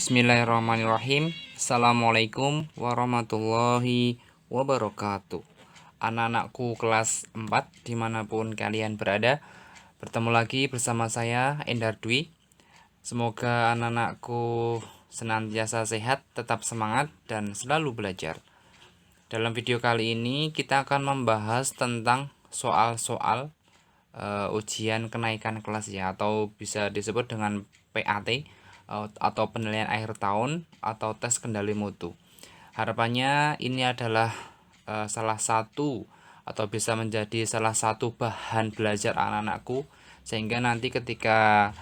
Bismillahirrahmanirrahim. Assalamualaikum warahmatullahi wabarakatuh. Anak-anakku kelas 4 dimanapun kalian berada, bertemu lagi bersama saya Endar Dwi. Semoga anak-anakku senantiasa sehat, tetap semangat, dan selalu belajar. Dalam video kali ini kita akan membahas tentang soal-soal ujian kenaikan kelas ya, atau bisa disebut dengan PAT atau penilaian akhir tahun atau tes kendali mutu. Harapannya ini adalah salah satu atau bisa menjadi salah satu bahan belajar anak-anakku, sehingga nanti ketika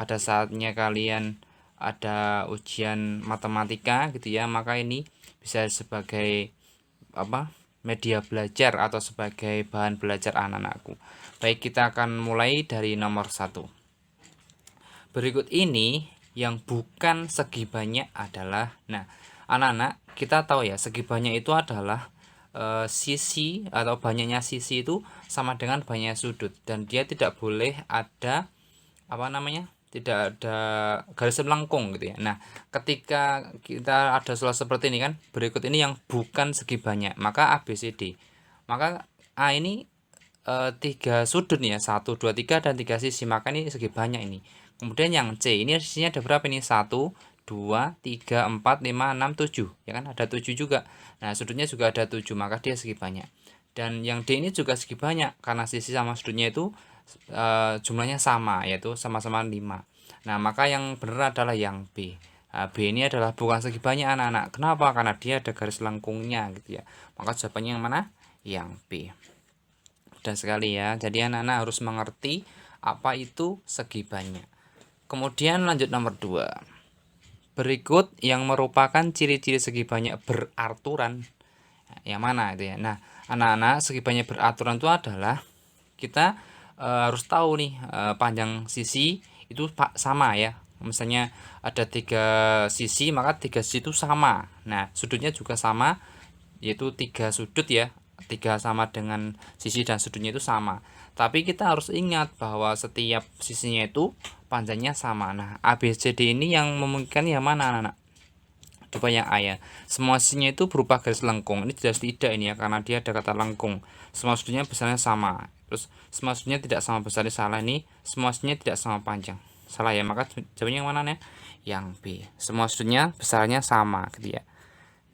pada saatnya kalian ada ujian matematika gitu ya, maka ini bisa sebagai media belajar atau sebagai bahan belajar anak-anakku. Baik, kita akan mulai dari nomor 1. Berikut ini yang bukan segi banyak adalah, anak-anak kita tahu ya, segi banyak itu adalah sisi atau banyaknya sisi itu sama dengan banyaknya sudut, dan dia tidak boleh ada tidak ada garis melengkung gitu ya. Nah, ketika kita ada soal seperti ini kan, berikut ini yang bukan segi banyak, maka A B C D. Maka A ini 3 sudut nih ya, 1 2 3 dan 3 sisi, maka ini segi banyak ini. Kemudian yang C ini sisinya ada berapa ini? 1 2 3 4 5 6 7 ya kan, ada 7 juga. Nah, sudutnya juga ada 7, maka dia segi banyak. Dan yang D ini juga segi banyak karena sisi sama sudutnya itu jumlahnya sama, yaitu sama-sama 5. Nah, maka yang benar adalah yang B. B ini adalah bukan segi banyak anak-anak. Kenapa? Karena dia ada garis lengkungnya gitu ya. Maka jawabannya yang mana? Yang B. Mudah sekali ya. Jadi anak-anak harus mengerti apa itu segi banyak. Kemudian lanjut nomor 2. Berikut yang merupakan ciri-ciri segi banyak beraturan. Yang mana itu ya? Nah, anak-anak, segi banyak beraturan itu adalah kita harus tahu nih, panjang sisi itu sama ya. Misalnya ada 3 sisi, maka 3 sisi itu sama. Nah, sudutnya juga sama, yaitu 3 sudut ya. 3 sama dengan sisi dan sudutnya itu sama. Tapi kita harus ingat bahwa setiap sisinya itu panjangnya sama. Nah, ABCD ini yang memungkinkan yang mana anak-anak? Coba yang A ya. Semua sisinya itu berupa garis lengkung. Ini jelas tidak ini ya, karena dia ada kata lengkung. Semua sudutnya besarnya sama. Terus semua sudutnya tidak sama besarnya, salah nih. Semua sudutnya tidak sama panjang, salah ya. Maka jawabannya yang mana nih? Yang B. Semua sudutnya besarnya sama gitu ya.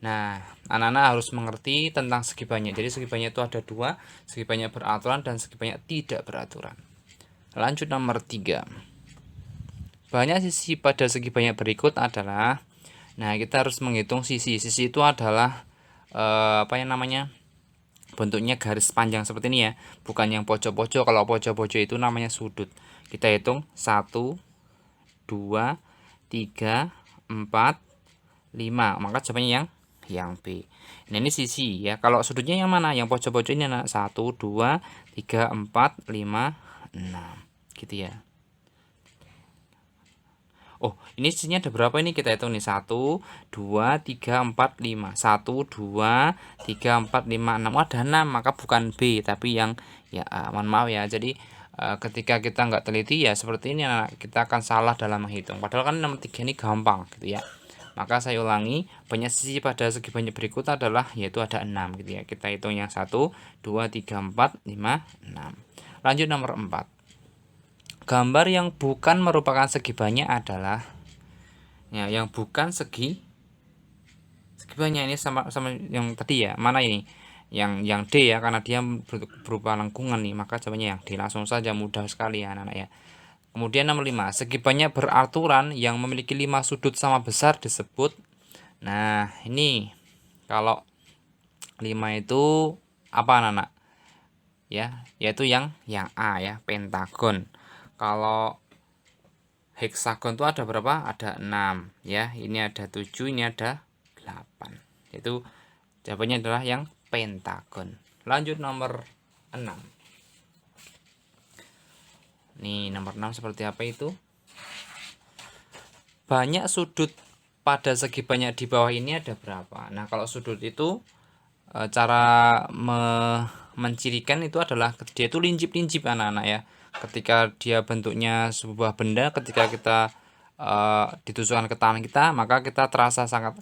Nah, anak-anak harus mengerti tentang segi banyak. Jadi segi banyak itu ada 2, segi banyak beraturan dan segi banyak tidak beraturan. Lanjut nomor 3. Banyak sisi pada segi banyak berikut adalah, kita harus menghitung sisi. Sisi itu adalah bentuknya garis panjang seperti ini ya, bukan yang pojok-pojok. Kalau pojok-pojok itu namanya sudut. Kita hitung 1 2 3 4 5, maka jawabannya yang B. Nah, ini sisi ya. Kalau sudutnya yang mana? Yang pojok-pojok ini anak. 1 2 3 4 5 6 gitu ya. Oh, ini sisinya ada berapa ini? Kita hitung nih. 1 2 3 4 5. 1 2 3 4 5 6. Oh, ada 6, maka bukan B tapi yang ya A. Mohon maaf ya. Jadi ketika kita nggak teliti ya seperti ini, kita akan salah dalam menghitung. Padahal kan nomor 3 ini gampang gitu ya. Maka saya ulangi, banyak sisi pada segi banyak berikut adalah, yaitu ada 6 gitu ya. Kita hitung yang 1 2 3 4 5 6. Lanjut nomor 4. Gambar yang bukan merupakan segi banyak adalah, ya, yang bukan segi banyak ini sama yang tadi ya. Mana ini? Yang D ya, karena dia berupa lengkungan nih, maka jawabannya yang D. Langsung saja, mudah sekali ya anak-anak ya. Kemudian nomor 5, segi banyak beraturan yang memiliki 5 sudut sama besar disebut. Nah, ini kalau 5 itu apa anak-anak? Ya, yaitu yang A ya, pentagon. Kalau heksagon itu ada berapa? Ada 6 ya. Ini ada 7, ini ada 8. Itu jawabannya adalah yang pentagon. Lanjut nomor 6. Nih, nomor 6 seperti apa itu? Banyak sudut pada segi banyak di bawah ini ada berapa? Nah, kalau sudut itu cara mencirikan itu adalah dia itu lincip-lincip anak-anak ya. Ketika dia bentuknya sebuah benda, ketika kita ditusukkan ke tangan kita, maka kita terasa sangat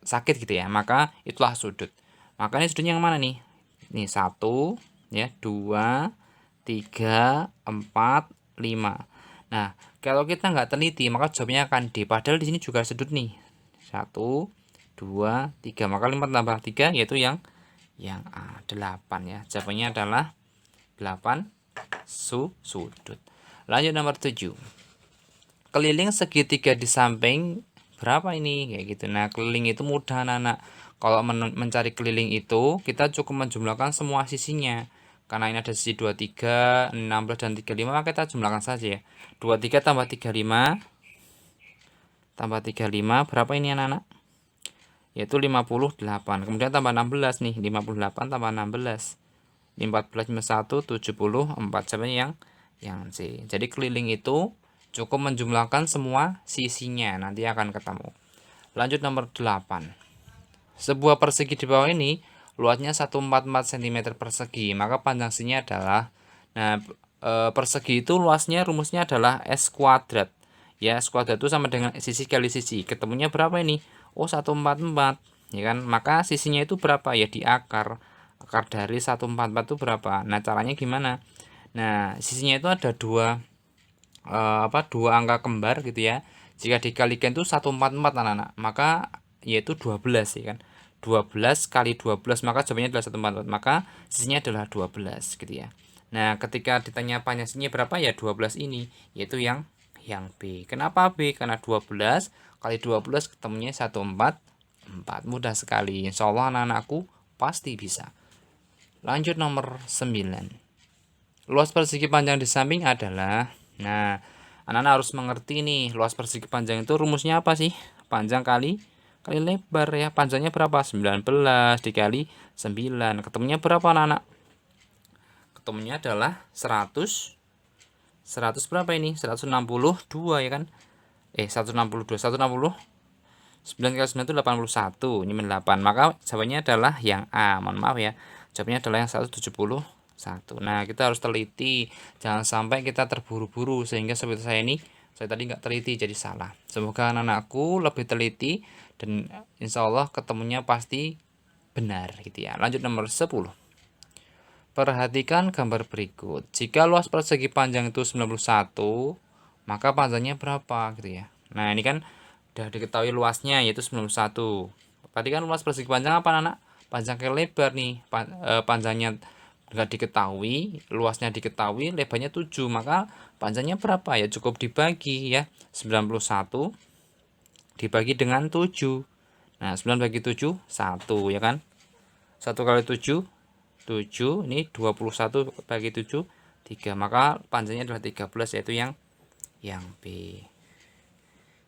sakit gitu ya, maka itulah sudut. Maka ini sudutnya yang mana nih? Ini 1 ya, 2, 3, 4, 5. Nah, kalau kita nggak teliti maka jawabnya akan D. Padahal di sini juga sudut nih. 1, 2, 3. Maka 5 tambah 3 yaitu yang A, 8 ya. Jawabannya adalah 8 sudut. Lanjut nomor 7. Keliling segitiga di samping berapa ini? Kayak gitu. Nah, keliling itu mudah anak-anak. Kalau mencari keliling itu kita cukup menjumlahkan semua sisinya. Karena ini ada sisi 23, 16 dan 35, maka kita jumlahkan saja ya. 23 tambah 35 tambah 35 berapa ini anak-anak? Yaitu 58. Kemudian tambah 16 nih, 58 tambah 16. 14 minus 1 74. Sebenarnya yang C. Jadi keliling itu cukup menjumlahkan semua sisinya, nanti akan ketemu. Lanjut nomor 8. Sebuah persegi di bawah ini luasnya 144 cm persegi, maka panjang sisinya adalah, nah persegi itu luasnya rumusnya adalah S kuadrat. Ya, S kuadrat itu sama dengan sisi kali sisi. Ketemunya berapa ini? Oh, 144, ya kan? Maka sisinya itu berapa? Ya di akar. Akar dari 144 itu berapa? Nah, caranya gimana? Nah, sisinya itu ada dua dua angka kembar gitu ya. Jika dikalikan itu 144 anak-anak, maka yaitu 12 ya kan. 12 kali 12 maka jawabannya adalah 144. Maka sisinya adalah 12 gitu ya. Nah, ketika ditanya panjang sisinya berapa ya 12 ini, yaitu yang B. Kenapa B? Karena 12 kali 12 ketemunya 144. Mudah sekali. Insya Allah anak-anakku pasti bisa. Lanjut nomor 9. Luas persegi panjang di samping adalah, nah, anak-anak harus mengerti nih, luas persegi panjang itu rumusnya apa sih? Panjang kali lebar ya. Panjangnya berapa? 19 dikali 9. Ketemunya berapa anak-anak? Ketemunya adalah 100 berapa ini? 162 ya kan? 162. 9 kali 9 itu 81. Ini 8. Maka jawabannya adalah yang A. Mohon maaf ya. Jawabannya adalah yang 171. Nah, kita harus teliti, jangan sampai kita terburu-buru sehingga seperti saya ini, saya tadi nggak teliti jadi salah. Semoga anak-anakku lebih teliti dan insya Allah ketemunya pasti benar gitu ya. Lanjut nomor 10. Perhatikan gambar berikut. Jika luas persegi panjang itu 91, maka panjangnya berapa gitu ya. Nah, ini kan udah diketahui luasnya yaitu 91. Tadi kan luas persegi panjang apa anak? Panjang ke lebar nih. Panjangnya nggak diketahui, luasnya diketahui, lebarnya 7, maka panjangnya berapa ya? Cukup dibagi ya. 91 dibagi dengan 7. Nah, 9 bagi 7 1 ya kan? 1 kali 7 7, ini 21 bagi 7 3, maka panjangnya adalah 13 yaitu yang B.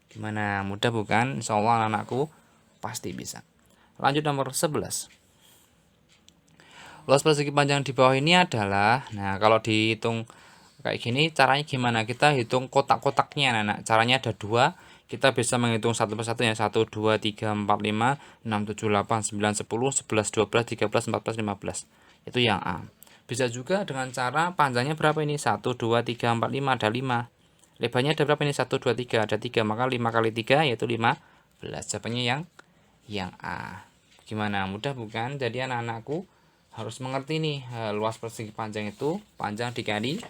Gimana, mudah bukan? Insyaallah anak-anakku pasti bisa. Lanjut nomor 11. Luas persegi panjang di bawah ini adalah, nah kalau dihitung kayak gini caranya gimana? Kita hitung kotak-kotaknya anak. Caranya ada 2. Kita bisa menghitung satu persatu ya. 1 2 3 4 5 6 7 8 9 10 11 12 13 14 15. Itu yang A. Bisa juga dengan cara panjangnya berapa ini? 1 2 3 4 5 ada 5. Lebarnya ada berapa ini? 1 2 3 ada 3. Maka 5 kali 3 yaitu 15. Jawabannya yang A. Gimana? Mudah bukan? Jadi anak-anakku harus mengerti nih, luas persegi panjang itu panjang dikali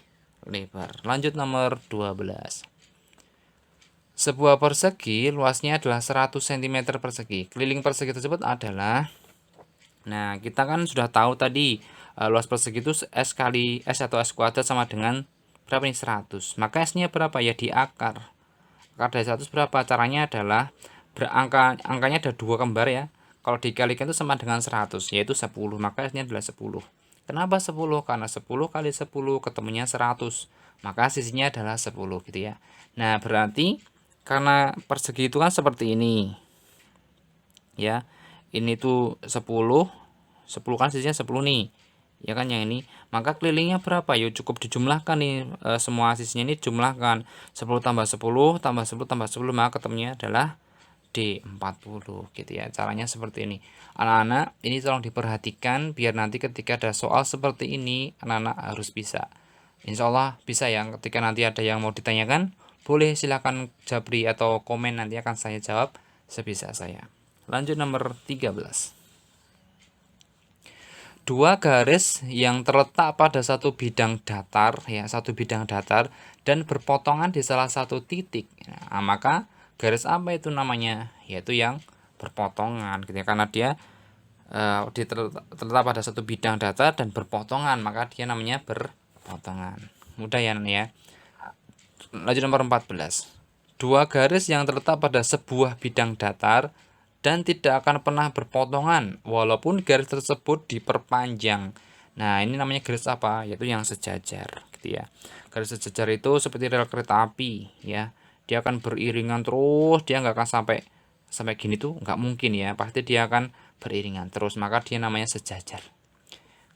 lebar. Lanjut nomor 12. Sebuah persegi luasnya adalah 100 cm persegi. Keliling persegi tersebut adalah, nah kita kan sudah tahu tadi luas persegi itu S kali S atau S kuadrat sama dengan berapa nih? 100. Maka S-nya berapa ya? Di akar. Akar dari 100 berapa? Caranya adalah angkanya ada 2 kembar ya. Kalau dikalikan itu sama dengan 100, yaitu 10. Maka S-nya adalah 10. Kenapa 10? Karena 10 kali 10 ketemunya 100. Maka sisinya adalah 10 gitu ya. Nah, berarti karena persegi itu kan seperti ini. Ya. Ini tuh 10. 10 kan sisinya 10 nih. Ya kan yang ini. Maka kelilingnya berapa? Yuk cukup dijumlahkan nih, semua sisinya ini jumlahkan. 10 tambah 10 tambah 10 tambah 10, maka ketemunya adalah D 40 gitu ya. Caranya seperti ini. Anak-anak, ini tolong diperhatikan biar nanti ketika ada soal seperti ini anak-anak harus bisa. Insya Allah bisa ya. Ketika nanti ada yang mau ditanyakan, Boleh silahkan japri atau komen, nanti akan saya jawab sebisa saya. Lanjut nomor 13. Dua garis yang terletak pada satu bidang datar, ya, satu bidang datar dan berpotongan di salah satu titik. Nah, maka garis apa itu namanya? Yaitu yang berpotongan, gitu ya. Karena dia terletak pada satu bidang datar dan berpotongan, maka dia namanya berpotongan. Mudah ya, ya. Lanjut nomor 14. Dua garis yang terletak pada sebuah bidang datar dan tidak akan pernah berpotongan walaupun garis tersebut diperpanjang. Nah, ini namanya garis apa? Yaitu yang sejajar, gitu ya. Garis sejajar itu seperti rel kereta api, ya. Dia akan beriringan terus, dia nggak akan sampai gini tuh, nggak mungkin ya. Pasti dia akan beriringan terus, maka dia namanya sejajar.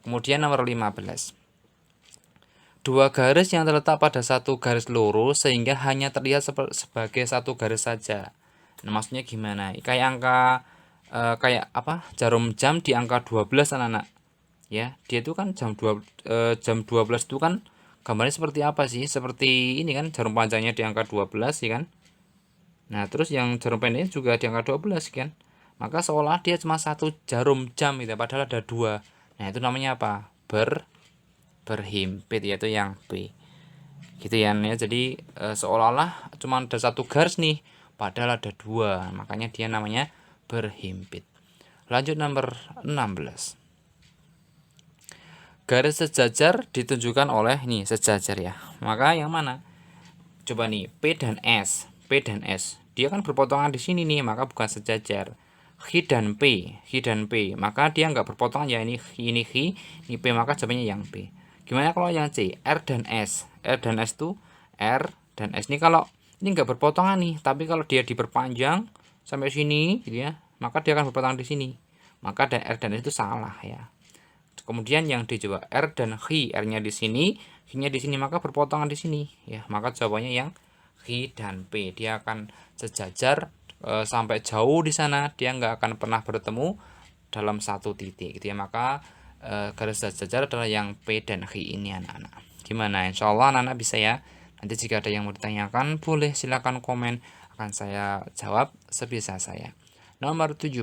Kemudian nomor 15. Dua garis yang terletak pada satu garis lurus sehingga hanya terlihat sebagai satu garis saja. Nah, maksudnya gimana? Kayak kayak apa? Jarum jam di angka 12, anak-anak. Ya, dia itu kan jam 12 itu kan gambarnya seperti apa sih? Seperti ini kan, jarum panjangnya di angka 12 sih kan. Nah, terus yang jarum pendeknya juga di angka 12 kan. Maka seolah dia cuma satu jarum jam gitu, padahal ada dua. Nah, itu namanya apa? Berhimpit, yaitu yang B. Gitu ya. Jadi seolah-olah cuma ada satu garis nih, padahal ada dua. Makanya dia namanya berhimpit. Lanjut nomor 16. Garis sejajar ditunjukkan oleh ini sejajar ya. Maka yang mana? Coba nih, P dan S. P dan S. Dia kan berpotongan di sini nih, maka bukan sejajar. H dan P, maka dia nggak berpotongan ya, ini H, ini P, maka jawabannya yang P. Gimana kalau yang C? R dan S. R dan S tuh R dan S ini kalau ini nggak berpotongan nih, tapi kalau dia diperpanjang sampai sini gitu ya, maka dia akan berpotongan di sini. Maka R dan S itu salah ya. Kemudian yang D coba R dan H, R-nya di sini, H-nya di sini, maka berpotongan di sini ya. Maka jawabannya yang H dan P. Dia akan sejajar sampai jauh di sana, dia nggak akan pernah bertemu dalam satu titik gitu ya. Maka garis sejajar adalah yang P dan H ini, anak-anak. Gimana? Insya Allah anak-anak bisa ya. Nanti jika ada yang mau ditanyakan, boleh silakan komen, akan saya jawab sebisa saya. Nomor 17.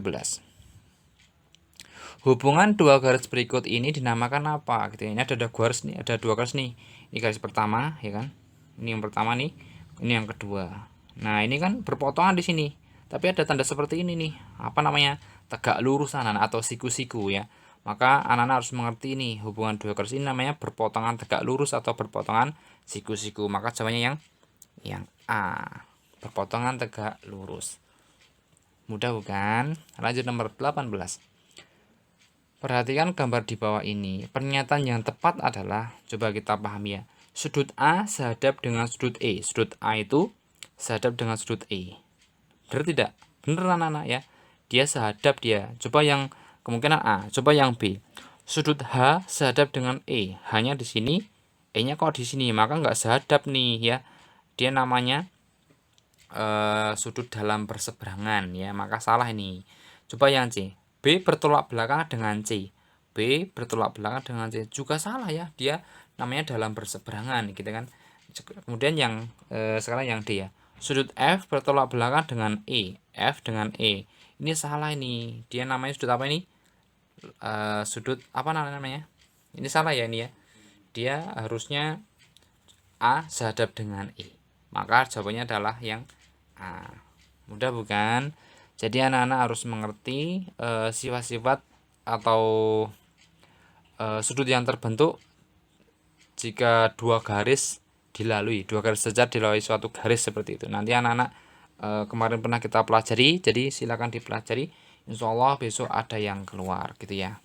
Hubungan dua garis berikut ini dinamakan apa? Gitu. Ini ada garis nih, ada dua garis nih. Ini garis pertama, ya kan? Ini yang pertama nih, ini yang kedua. Nah, ini kan berpotongan di sini. Tapi ada tanda seperti ini nih. Apa namanya? Tegak lurus anak-anak atau siku-siku ya. Maka anak-anak harus mengerti nih, hubungan dua garis ini namanya berpotongan tegak lurus atau berpotongan siku-siku. Maka jawabannya yang A. Berpotongan tegak lurus. Mudah bukan? Lanjut nomor 18. Perhatikan gambar di bawah ini. Pernyataan yang tepat adalah, coba kita pahami ya. Sudut A sehadap dengan sudut E. Sudut A itu sehadap dengan sudut E. Benar tidak? Benar anak-anak ya. Dia sehadap dia. Coba yang kemungkinan A. Coba yang B. Sudut H sehadap dengan E. Hanya di sini. E-nya kok di sini. Maka nggak sehadap nih ya. Dia namanya sudut dalam berseberangan ya. Maka salah ini. Coba yang C. B bertolak belakang dengan C. B bertolak belakang dengan C juga salah ya. Dia namanya dalam berseberangan gitu kan. Kemudian yang sekarang yang D ya. Sudut F bertolak belakang dengan E. F dengan E. Ini salah ini. Dia namanya sudut apa ini? Sudut apa namanya? Ini salah ya ini ya. Dia harusnya A sehadap dengan E. Maka jawabannya adalah yang A. Mudah bukan? Jadi anak-anak harus mengerti sifat-sifat atau sudut yang terbentuk jika dua garis sejajar dilalui suatu garis seperti itu. Nanti anak-anak kemarin pernah kita pelajari, jadi silakan dipelajari. Insya Allah besok ada yang keluar gitu ya.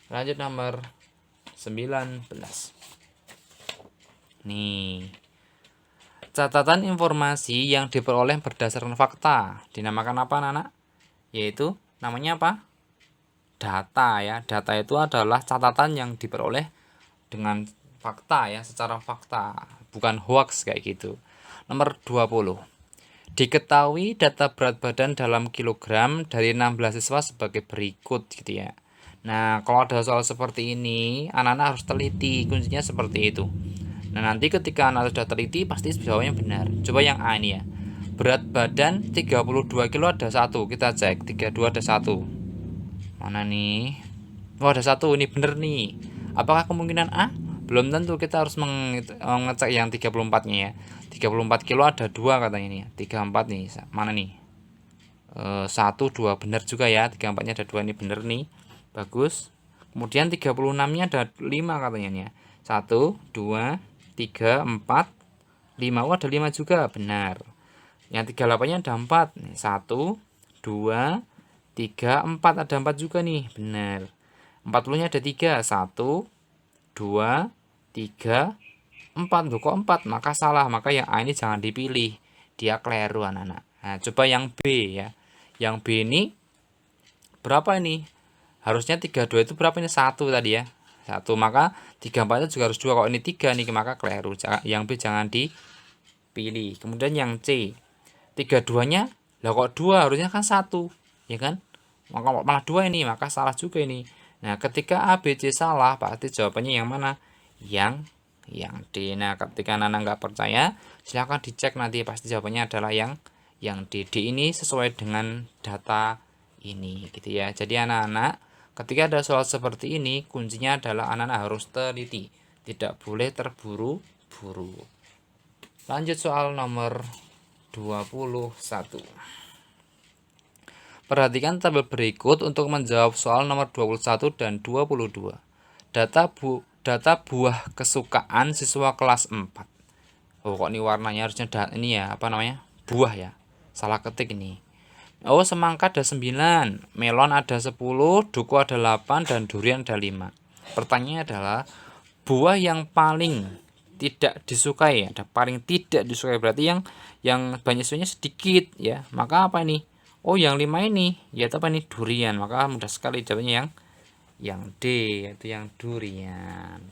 Lanjut nomor 19. Nih. Catatan informasi yang diperoleh berdasarkan fakta dinamakan apa anak-anak? Yaitu namanya apa? Data ya. Data itu adalah catatan yang diperoleh dengan fakta ya, secara fakta, bukan hoax kayak gitu. Nomor 20. Diketahui data berat badan dalam kilogram dari 16 siswa sebagai berikut gitu ya. Nah, kalau ada soal seperti ini, anak-anak harus teliti, kuncinya seperti itu. Nah, nanti ketika anak sudah teliti pasti jawabnya benar. Coba yang A ini ya. Berat badan 32 kilo ada 1. Kita cek 32 ada 1. Mana nih? Oh, ada 1. Ini bener nih. Apakah kemungkinan A? Belum tentu, kita harus mengecek yang 34-nya ya. 34 kilo ada 2 katanya nih ya. 34 nih. Mana nih? 1, 2 bener juga ya. 34-nya ada 2, ini bener nih. Bagus. Kemudian 36-nya ada 5 katanya nih ya. 1, 2, 3, 4, 5. Oh, ada 5 juga, benar. Yang 38-nya ada 4. 1, 2, 3, 4. Ada 4 juga nih, benar. 40-nya ada 3. 1, 2, 3, 4. Loh, kok 4? Maka salah. Maka yang A ini jangan dipilih. Dia keliru anak-anak. Nah, coba yang B ya. Yang B ini berapa ini? Harusnya 32 itu berapa ini? 1 tadi ya. 1. Maka 34 itu juga harus 2. Kalau ini 3 nih, maka keliru. Yang B jangan dipilih. Kemudian yang C. 32-nya lah kok 2, harusnya kan 1, ya kan? Maka malah 2 ini, maka salah juga ini. Nah, ketika A, B, C salah, pasti jawabannya yang mana? Yang D. Nah, ketika anak-anak nggak percaya, silahkan dicek nanti, pasti jawabannya adalah yang D. D ini sesuai dengan data ini, gitu ya. Jadi anak-anak, ketika ada soal seperti ini, kuncinya adalah anak-anak harus teliti, tidak boleh terburu-buru. Lanjut soal nomor 21. Perhatikan tabel berikut untuk menjawab soal nomor 21 dan 22. Data buah kesukaan siswa kelas 4. Oh, kok ini warnanya harusnya ini ya, apa namanya? Buah ya. Salah ketik ini. Oh, semangka ada 9, melon ada 10, duku ada 8, dan durian ada 5. Pertanyaannya adalah buah yang paling tidak disukai, ada paling tidak disukai berarti yang banyak susunya sedikit ya. Maka apa ini? Oh, yang 5 ini yaitu apa ini? Durian. Maka mudah sekali jawabnya yang D, yaitu yang durian.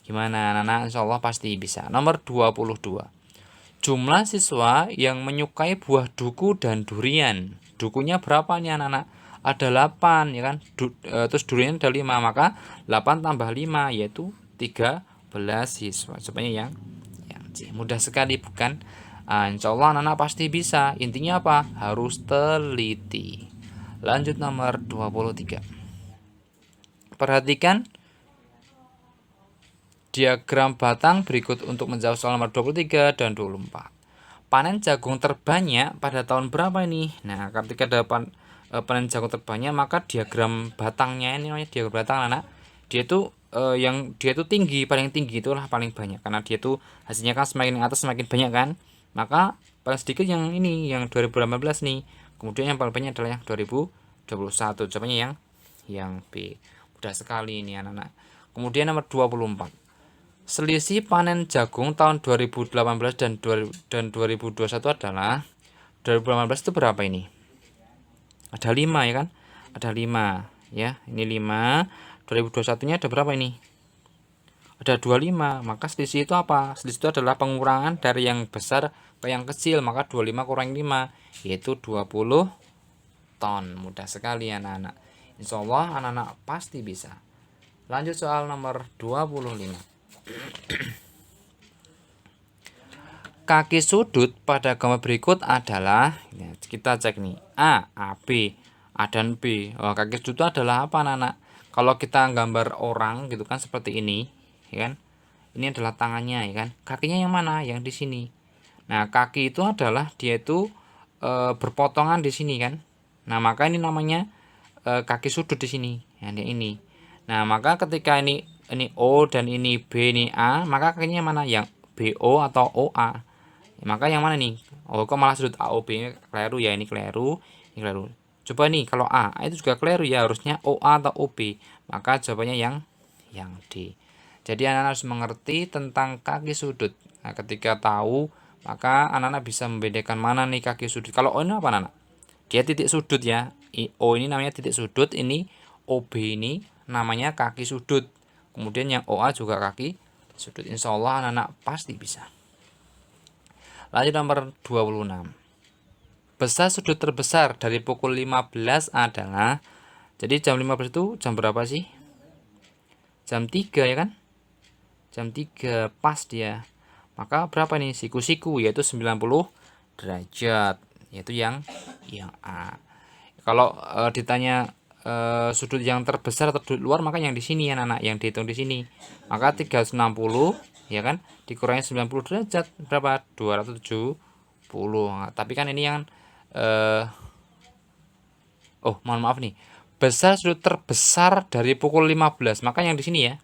Gimana anak-anak? Insyaallah pasti bisa. Nomor 22. Jumlah siswa yang menyukai buah duku dan durian. Dukunya berapa nih anak-anak? Ada 8 ya kan. Terus durian ada 5, maka 8 tambah 5 yaitu 13 siswa. Sebenarnya yang C. Mudah sekali bukan? Insya Allah anak-anak pasti bisa. Intinya apa? Harus teliti. Lanjut nomor 23. Perhatikan diagram batang berikut untuk menjawab soal nomor 23 dan 24. Panen jagung terbanyak pada tahun berapa ini? Nah, ketika ada panen jagung terbanyak, maka diagram batangnya ini namanya diagram batang anak. Dia itu dia itu tinggi, paling tinggi itulah paling banyak karena dia itu hasilnya kan semakin atas semakin banyak kan. Maka paling sedikit yang ini yang 2018 nih. Kemudian yang paling banyak adalah yang 2021. Jawabannya yang B. Mudah sekali ini anak-anak. Kemudian nomor 24. Selisih panen jagung tahun 2018 dan 2021 adalah 2018 itu berapa ini? Ada 5 ya kan? Ada 5 ya. Ini 5. 2021-nya ada berapa ini? Ada 25. Maka selisih itu apa? Selisih itu adalah pengurangan dari yang besar ke yang kecil. Maka 25 kurang 5 yaitu 20 ton. Mudah sekali anak-anak. Insyaallah anak-anak pasti bisa. Lanjut soal nomor 25. Kaki sudut pada gambar berikut adalah ya, kita cek nih A, B, A dan B. Oh, kaki sudut itu adalah apa anak-anak? Kalau kita gambar orang gitu kan seperti ini, ya kan? Ini adalah tangannya ya kan? Kakinya yang mana? Yang di sini. Nah, kaki itu adalah dia itu berpotongan di sini kan? Nah, maka ini namanya kaki sudut di sini. Yang ini. Nah, maka ketika ini O dan ini B ini A, maka kakinya mana? Yang BO atau OA. Maka yang mana nih? Oh, kok malah sudut AOB keliru ya, ini keliru, ini keliru. Coba nih kalau A itu juga keliru ya, harusnya OA atau OB. Maka jawabannya yang D. Jadi anak-anak harus mengerti tentang kaki sudut. Nah, ketika tahu, maka anak-anak bisa membedakan mana nih kaki sudut. Kalau O ini apa anak? Dia titik sudut ya. O ini namanya titik sudut, ini OB ini namanya kaki sudut. Kemudian yang OA juga kaki sudut. Insya Allah anak-anak pasti bisa. Lanjut nomor 26. Besar sudut terbesar dari pukul 15 adalah, jadi jam 15 itu jam berapa sih? Jam 3 ya kan? jam 3 pas dia. Maka berapa nih siku-siku, yaitu 90 derajat, yaitu yang A. Kalau ditanya sudut yang terbesar atau sudut luar, maka yang di sini ya anak, yang dihitung di sini. Maka 360 ya kan dikurangi 90 derajat berapa? 270. Nah, tapi kan ini yang oh mohon maaf nih, besar sudut terbesar dari pukul 15, maka yang di sini ya,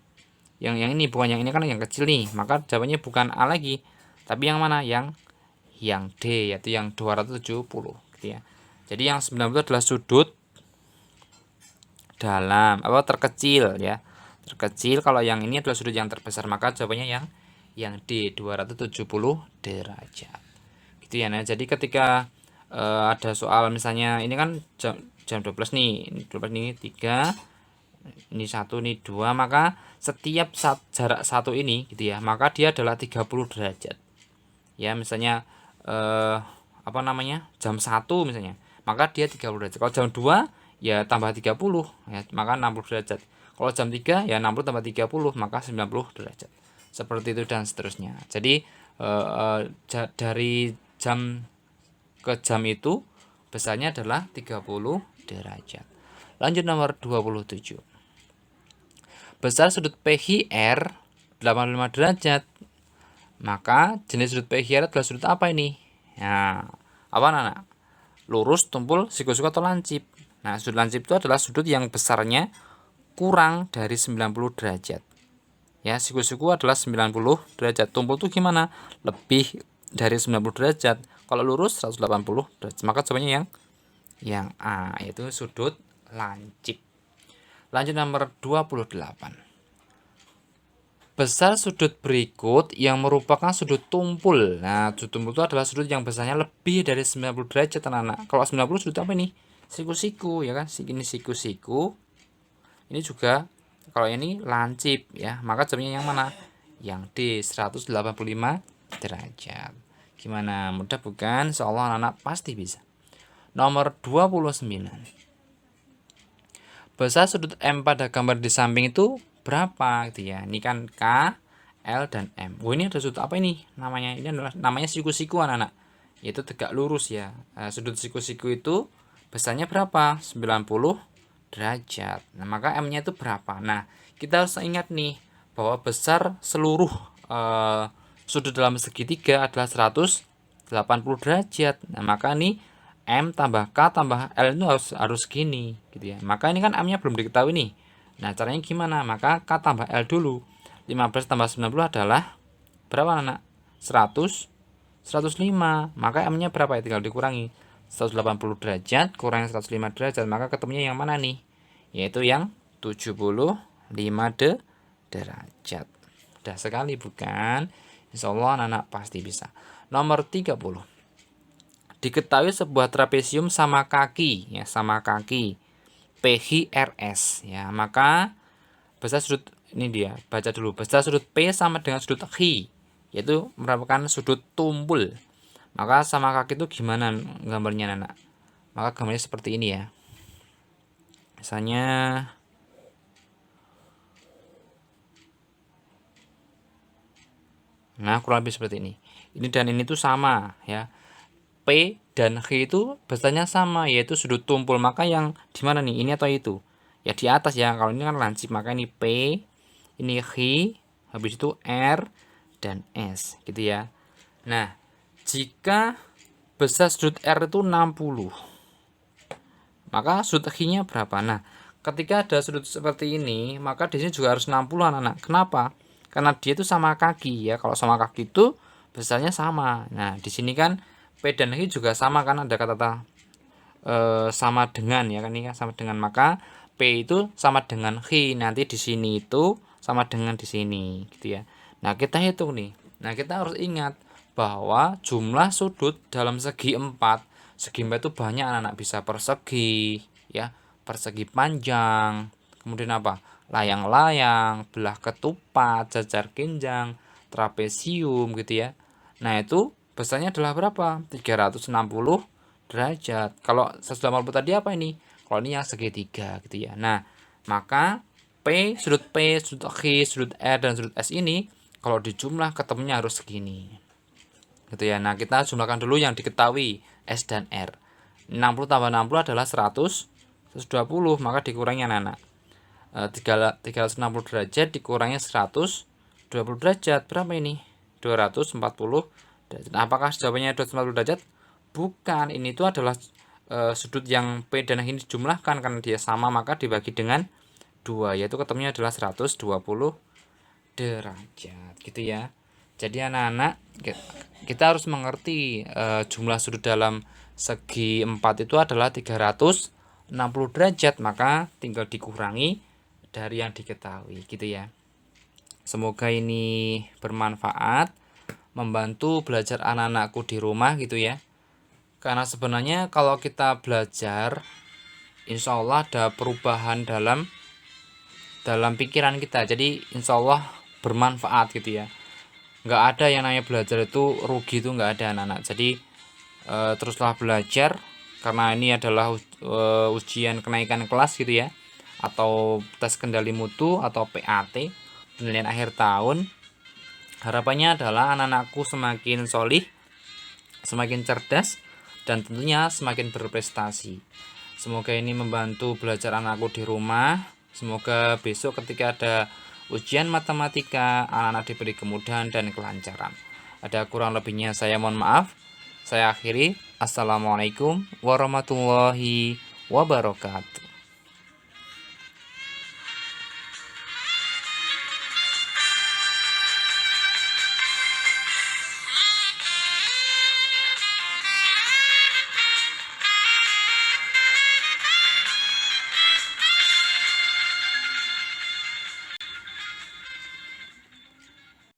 yang ini bukan yang ini, kan yang kecil nih, maka jawabannya bukan A lagi, tapi yang mana? Yang D, yaitu yang 270 gitu ya. Jadi yang 90 adalah sudut dalam terkecil ya, terkecil. Kalau yang ini adalah sudut yang terbesar, maka jawabannya yang D, 270 derajat gitu ya. Nah, jadi ketika ada soal misalnya ini kan jam 12 nih, 12 nih 3, ini 1, ini 2, maka setiap jarak 1 ini gitu ya, maka dia adalah 30 derajat ya. Misalnya jam 1 misalnya, maka dia 30 derajat. Kalau jam 2 ya tambah 30 ya, maka 60 derajat. Kalau jam 3 ya 60 tambah 30, maka 90 derajat. Seperti itu dan seterusnya. Jadi dari jam ke jam itu besarnya adalah 30 derajat. Lanjut nomor 27. Besar sudut PHR 85 derajat. Maka jenis sudut PHR adalah sudut apa ini? Nah, apa anak? Lurus, tumpul, siku-siku atau lancip. Nah, sudut lancip itu adalah sudut yang besarnya kurang dari 90 derajat. Ya, siku-siku adalah 90 derajat. Tumpul itu gimana? Lebih dari 90 derajat. Kalau lurus 180 derajat. Maka jawabannya yang A, yaitu sudut lancip. Lanjut nomor 28. Besar sudut berikut yang merupakan sudut tumpul. Nah, sudut tumpul itu adalah sudut yang besarnya lebih dari 90 derajat anak-anak. Kalau 90 sudut apa ini? Siku-siku ya kan? Ini siku-siku. Ini juga kalau ini lancip ya. Maka jawabannya yang mana? Yang D, 185 derajat. Gimana? Mudah bukan? Insyaallah anak-anak pasti bisa. Nomor 29. Besar sudut M pada gambar di samping itu berapa gitu ya. Ini kan K, L, dan M. Oh, ini ada sudut apa ini? Namanya namanya siku-siku anak-anak. Yaitu tegak lurus ya. Sudut siku-siku itu besarnya berapa? 90 derajat. Nah, maka M-nya itu berapa? Nah, kita harus ingat nih bahwa besar seluruh sudut dalam segitiga adalah 180 derajat. Nah, maka nih M tambah K tambah L itu harus gini gitu ya. Maka ini kan M-nya belum diketahui nih. Nah, caranya gimana? Maka K tambah L dulu. 15 tambah 90 adalah berapa anak? 100, 105. Maka M-nya berapa ya? Tinggal dikurangi. 180 derajat kurangi 105 derajat. Maka ketemunya yang mana nih? Yaitu yang 75 derajat. Mudah sekali bukan? Insyaallah anak-anak pasti bisa. Nomor 30. Diketahui sebuah trapesium sama kaki ya, sama kaki PHRS ya. Maka besar sudut ini dia, baca dulu. Besar sudut P sama dengan sudut H, yaitu merupakan sudut tumpul. Maka sama kaki itu gimana gambarnya anak? Maka gambarnya seperti ini ya. Misalnya nah, kurang lebih seperti ini. Ini dan ini tuh sama ya. P dan H itu besarnya sama, yaitu sudut tumpul. Maka yang di mana nih? Ini atau itu? Ya di atas ya. Kalau ini kan lancip, maka ini P, ini H, habis itu R dan S gitu ya. Nah, jika besar sudut R itu 60, maka sudut H-nya berapa? Nah, ketika ada sudut seperti ini, maka di sini juga harus 60 anak. Kenapa? Karena dia itu sama kaki ya. Kalau sama kaki itu besarnya sama. Nah, di sini kan P dan H juga sama kan, ada kata sama dengan ya kan, ini kan sama dengan, maka P itu sama dengan H. Nanti di sini itu sama dengan di sini gitu ya. Nah, kita hitung nih. Nah, kita harus ingat bahwa jumlah sudut dalam segi 4 itu banyak anak-anak, bisa persegi ya, persegi panjang, kemudian apa? Layang-layang, belah ketupat, jajar kinjang, trapesium gitu ya. Nah, itu besarnya adalah berapa? 360 derajat. Kalau 180 tadi apa ini? Kalau ini yang segitiga gitu ya. Nah, maka P, sudut H, sudut R, dan sudut S ini Kalau di jumlah ketemunya harus segini. Gitu ya. Nah, kita jumlahkan dulu yang diketahui S dan R. 60 tambah 60 adalah 100, 120, maka dikurangi anak-anak. 360 derajat dikurangi 120 derajat. Berapa ini? 240 derajat. Nah, apakah jawabannya 240 derajat? Bukan, ini itu adalah sudut yang P dan yang ini dijumlahkan karena dia sama maka dibagi dengan 2, yaitu ketemunya adalah 120 derajat gitu ya. Jadi anak-anak kita harus mengerti jumlah sudut dalam segi 4 itu adalah 360 derajat, maka tinggal dikurangi dari yang diketahui gitu ya. Semoga ini bermanfaat, membantu belajar anak-anakku di rumah gitu ya. Karena sebenarnya kalau kita belajar, insya Allah ada perubahan dalam pikiran kita. Jadi insya Allah bermanfaat gitu ya. Nggak ada yang namanya belajar itu rugi, itu nggak ada anak-anak. Jadi teruslah belajar, karena ini adalah ujian kenaikan kelas gitu ya, atau tes kendali mutu atau PAT, penilaian akhir tahun. Harapannya adalah anak-anakku semakin solih, semakin cerdas, dan tentunya semakin berprestasi. Semoga ini membantu belajar anakku di rumah. Semoga besok ketika ada ujian matematika, anak-anak diberi kemudahan dan kelancaran. Ada kurang lebihnya saya mohon maaf. Saya akhiri. Assalamualaikum warahmatullahi wabarakatuh.